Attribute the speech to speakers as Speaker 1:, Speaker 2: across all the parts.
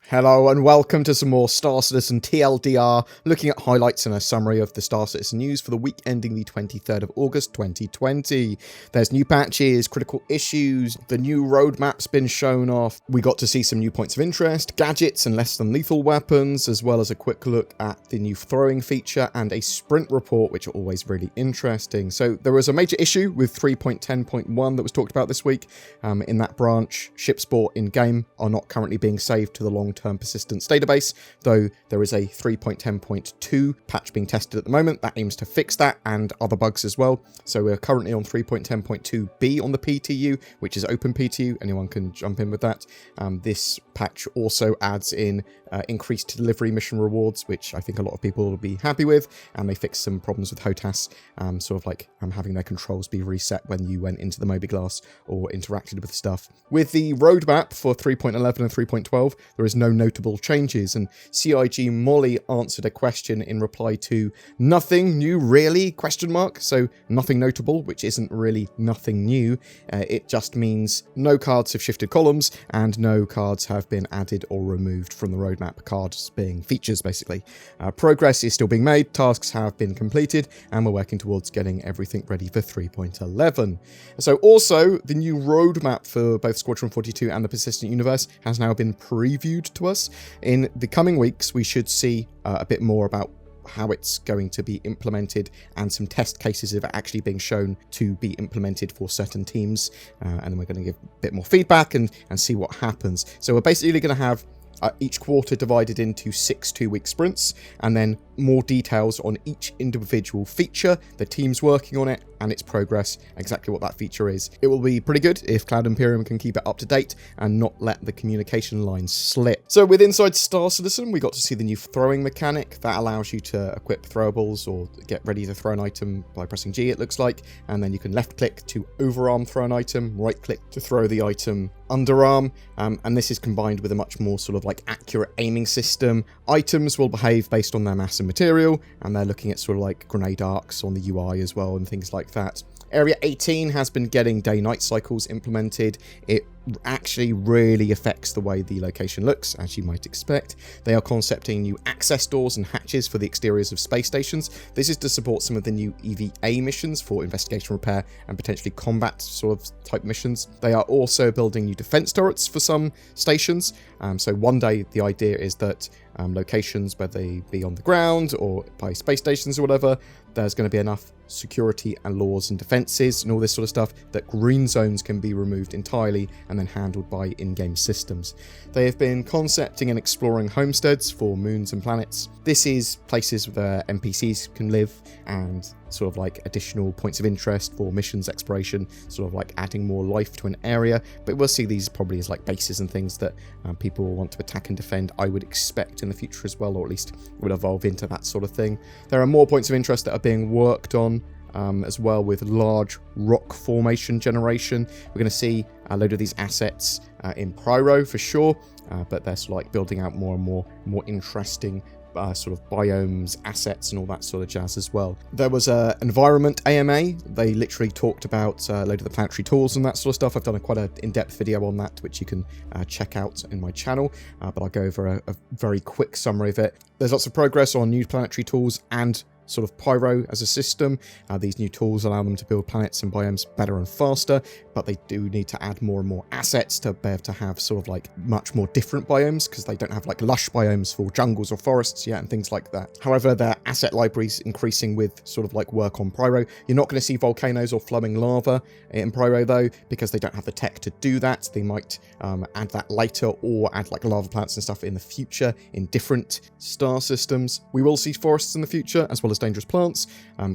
Speaker 1: Hello and welcome to some more Star Citizen TLDR, looking at highlights and a summary of the Star Citizen news for the week ending the 23rd of August 2020. There's new patches, critical issues, the new roadmap's been shown off, we got to see some new points of interest, gadgets and less than lethal weapons, as well as a quick look at the new throwing feature and a sprint report, which are always really interesting. So there was a major issue with 3.10.1 that was talked about this week. In that branch, ships bought in-game are not currently being saved to the long-term persistence database, though there is a 3.10.2 patch being tested at the moment that aims to fix that and other bugs as well. So we're currently on 3.10.2b on the PTU, which is open PTU, anyone can jump in with that. This patch also adds in increased delivery mission rewards, which I think a lot of people will be happy with, and they fix some problems with HOTAS, sort of like having their controls be reset when you went into the mobiGlas or interacted with stuff. With the roadmap for 3.11 and 3.12, there is no notable changes, and CIG Molly answered a question in reply to nothing new really, question mark, so nothing notable, which isn't really nothing new. It just means no cards have shifted columns and no cards have been added or removed from the roadmap, cards being features basically. Progress is still being made, tasks have been completed, and we're working towards getting everything ready for 3.11. So also, the new roadmap for both Squadron 42 and the Persistent Universe has now been previewed to us. In the coming weeks, we should see a bit more about how it's going to be implemented and some test cases of it actually being shown to be implemented for certain teams. And then we're going to give a bit more feedback and see what happens. So we're basically going to have each quarter divided into 6 2-week sprints, and then more details on each individual feature, the team's working on it, and its progress, exactly what that feature is. It will be pretty good if Cloud Imperium can keep it up to date and not let the communication lines slip. So with Inside Star Citizen, we got to see the new throwing mechanic that allows you to equip throwables or get ready to throw an item by pressing G, it looks like, and then you can left click to overarm throw an item, right click to throw the item underarm, and this is combined with a much more sort of like accurate aiming system. Items will behave based on their mass and material, and they're looking at sort of like grenade arcs on the UI as well and things like that. Area 18 has been getting day-night cycles implemented. It actually really affects the way the location looks, as you might expect. They are concepting new access doors and hatches for the exteriors of space stations. This is to support some of the new EVA missions for investigation, repair, and potentially combat sort of type missions. They are also building new defense turrets for some stations. So one day the idea is that locations, whether they be on the ground or by space stations or whatever, there's going to be enough security and laws and defenses and all this sort of stuff that green zones can be removed entirely and then handled by in-game systems. They have been concepting and exploring homesteads for moons and planets. This is places where NPCs can live and sort of like additional points of interest for missions exploration, sort of like adding more life to an area. But we'll see these probably as like bases and things that people will want to attack and defend, I would expect in the future as well, or at least would evolve into that sort of thing. There are more points of interest that are being worked on as well, with large rock formation generation. We're going to see a load of these assets in Pyro for sure, but they're sort of like building out more and more interesting sort of biomes, assets, and all that sort of jazz as well. There was a environment AMA. They literally talked about a load of the planetary tools and that sort of stuff. I've done quite an in-depth video on that, which you can check out in my channel, but I'll go over a very quick summary of it. There's lots of progress on new planetary tools and sort of Pyro as a system. These new tools allow them to build planets and biomes better and faster, but they do need to add more and more assets to be able to have sort of like much more different biomes, because they don't have like lush biomes for jungles or forests yet and things like that. However, their asset library's increasing with sort of like work on Pyro. You're not going to see volcanoes or flowing lava in Pyro though, because they don't have the tech to do that. They might add that later, or add like lava plants and stuff in the future in different star systems. We will see forests in the future, as well as dangerous plants.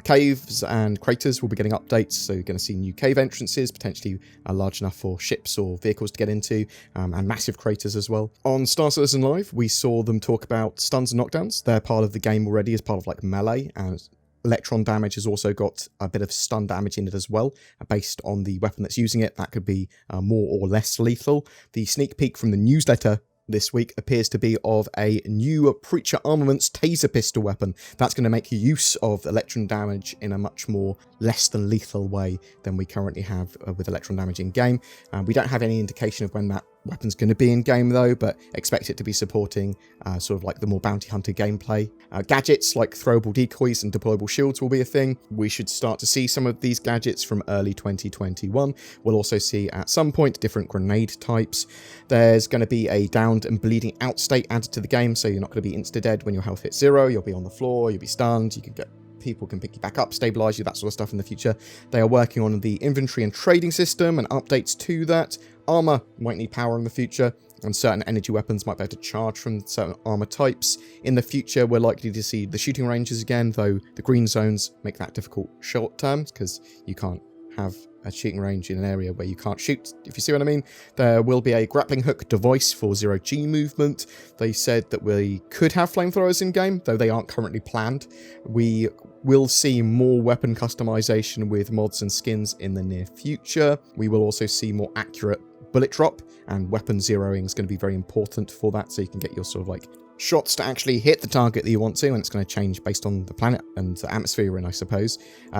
Speaker 1: Caves and craters will be getting updates, so you're going to see new cave entrances, potentially large enough for ships or vehicles to get into, and massive craters as well. On Star Citizen Live, we saw them talk about stuns and knockdowns. They're part of the game already as part of like melee, and electron damage has also got a bit of stun damage in it as well, based on the weapon that's using it. That could be more or less lethal. The sneak peek from the newsletter this week appears to be of a new Preacher Armaments taser pistol weapon that's going to make use of electron damage in a much more less than lethal way than we currently have with electron damage in game. We don't have any indication of when that weapon's going to be in game though, but expect it to be supporting sort of like the more bounty hunter gameplay. Gadgets like throwable decoys and deployable shields will be a thing. We should start to see some of these gadgets from early 2021. We'll also see at some point different grenade types. There's going to be a downed and bleeding out state added to the game, so you're not going to be insta-dead when your health hits 0. You'll be on the floor, you'll be stunned, you can get people can pick you back up, stabilize you, that sort of stuff in the future. They are working on the inventory and trading system and updates to that. Armor might need power in the future, and certain energy weapons might be able to charge from certain armor types. In the future, we're likely to see the shooting ranges again, though the green zones make that difficult short term, because you can't have a shooting range in an area where you can't shoot, if you see what I mean. There will be a grappling hook device for 0G movement. They said that we could have flamethrowers in game, though they aren't currently planned. We will see more weapon customization with mods and skins in the near future. We will also see more accurate bullet drop, and weapon zeroing is going to be very important for that, so you can get your sort of like shots to actually hit the target that you want to, and it's going to change based on the planet and the atmosphere you're in, I suppose.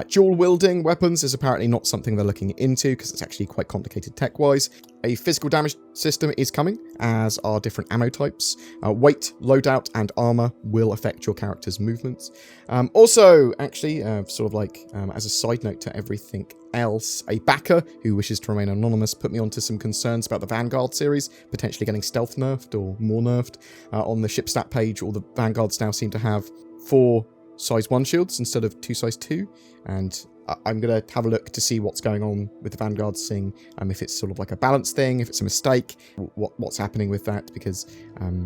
Speaker 1: Dual wielding weapons is apparently not something they're looking into, because it's actually quite complicated tech-wise. A physical damage system is coming, as are different ammo types. Weight, loadout, and armor will affect your character's movements. Also, actually, sort of like as a side note to everything else, a backer who wishes to remain anonymous put me onto some concerns about the Vanguard series potentially getting stealth nerfed or more nerfed. On the ship stat page, all the Vanguards now seem to have 4 size 1 shields instead of 2 size 2, and I'm going to have a look to see what's going on with the Vanguard, seeing if it's sort of like a balance thing, if it's a mistake, what's happening with that, because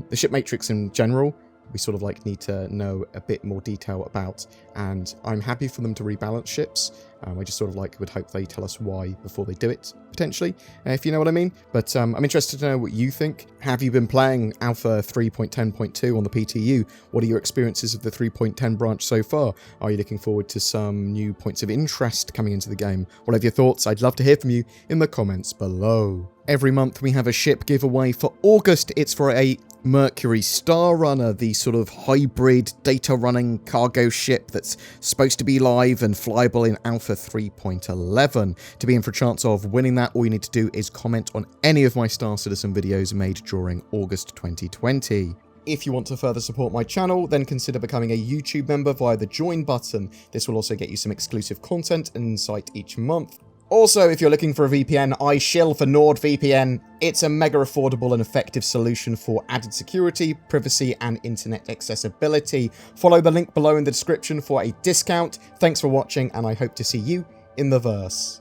Speaker 1: the ship matrix in general, we sort of like need to know a bit more detail about, and I'm happy for them to rebalance ships. I just sort of like would hope they tell us why before they do it, potentially, if you know what I mean. But I'm interested to know what you think. Have you been playing Alpha 3.10.2 on the PTU? What are your experiences of the 3.10 branch so far? Are you looking forward to some new points of interest coming into the game? What are your thoughts? I'd love to hear from you in the comments below. Every month we have a ship giveaway. For August, it's for a Mercury Star Runner, the sort of hybrid data running cargo ship that's supposed to be live and flyable in Alpha 3.11. To be in for a chance of winning that, all you need to do is comment on any of my Star Citizen videos made during August 2020. If you want to further support my channel, then consider becoming a YouTube member via the join button. This will also get you some exclusive content and insight each month. Also, if you're looking for a VPN, I shill for NordVPN. It's a mega affordable and effective solution for added security, privacy, and internet accessibility. Follow the link below in the description for a discount. Thanks for watching, and I hope to see you in the verse.